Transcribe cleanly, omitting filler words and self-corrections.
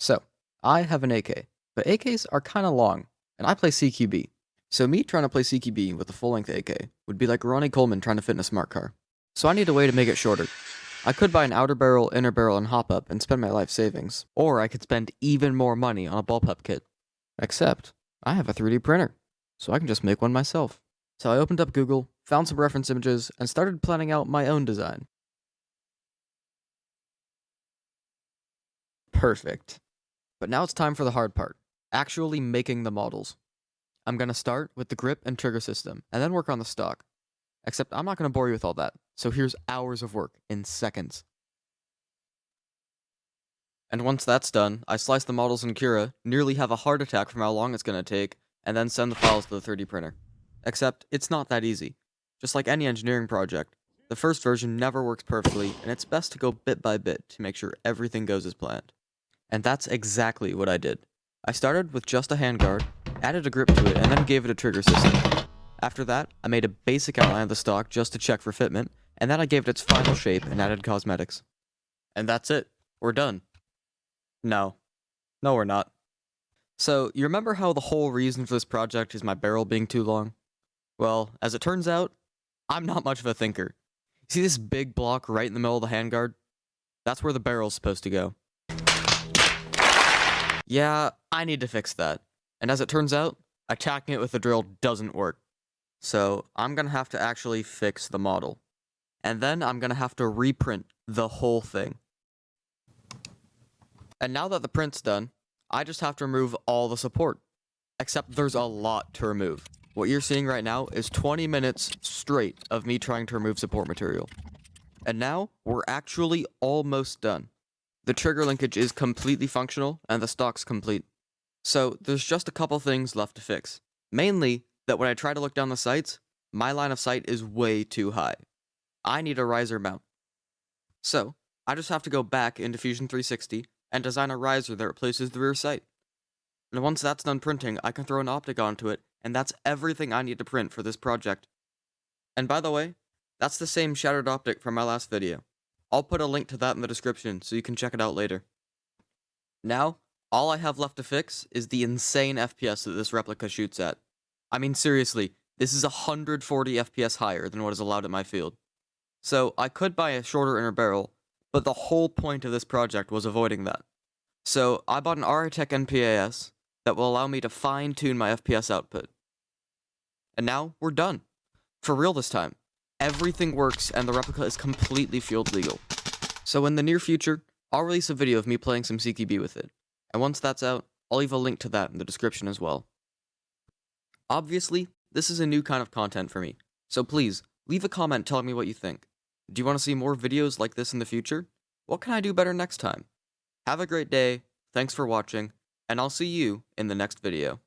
So, I have an AK, but AKs are kinda long, and I play CQB. So me trying to play CQB with a full-length AK would be like Ronnie Coleman trying to fit in a smart car. So I need a way to make it shorter. I could buy an outer barrel, inner barrel, and hop-up and spend my life savings. Or I could spend even more money on a Bullpup kit. Except, I have a 3D printer, so I can just make one myself. So I opened up Google, found some reference images, and started planning out my own design. Perfect. But now it's time for the hard part, actually making the models. I'm going to start with the grip and trigger system, and then work on the stock. Except I'm not going to bore you with all that, so here's hours of work in seconds. And once that's done, I slice the models in Cura, nearly have a heart attack from how long it's going to take, and then send the files to the 3D printer. Except, it's not that easy. Just like any engineering project, the first version never works perfectly, and it's best to go bit by bit to make sure everything goes as planned. And that's exactly what I did. I started with just a handguard, added a grip to it, and then gave it a trigger system. After that, I made a basic outline of the stock just to check for fitment, and then I gave it its final shape and added cosmetics. And that's it. We're done. No. No, we're not. So, you remember how the whole reason for this project is my barrel being too long? Well, as it turns out, I'm not much of a thinker. See this big block right in the middle of the handguard? That's where the barrel's supposed to go. Yeah, I need to fix that. And as it turns out, attacking it with a drill doesn't work. So I'm gonna have to actually fix the model. And then I'm gonna have to reprint the whole thing. And now that the print's done, I just have to remove all the support. Except there's a lot to remove. What you're seeing right now is 20 minutes straight of me trying to remove support material. And now, we're actually almost done. The trigger linkage is completely functional, and the stock's complete. So, there's just a couple things left to fix. Mainly, that when I try to look down the sights, my line of sight is way too high. I need a riser mount. So, I just have to go back into Fusion 360 and design a riser that replaces the rear sight. And once that's done printing, I can throw an optic onto it, and that's everything I need to print for this project. And by the way, that's the same shattered optic from my last video. I'll put a link to that in the description so you can check it out later. Now, all I have left to fix is the insane FPS that this replica shoots at. I mean seriously, this is 140 FPS higher than what is allowed at my field. So I could buy a shorter inner barrel, but the whole point of this project was avoiding that. So I bought an Aritech NPAS that will allow me to fine-tune my FPS output. And now, we're done. For real this time. Everything works, and the replica is completely field legal. So in the near future, I'll release a video of me playing some CQB with it. And once that's out, I'll leave a link to that in the description as well. Obviously, this is a new kind of content for me, so please, leave a comment telling me what you think. Do you want to see more videos like this in the future? What can I do better next time? Have a great day, thanks for watching, and I'll see you in the next video.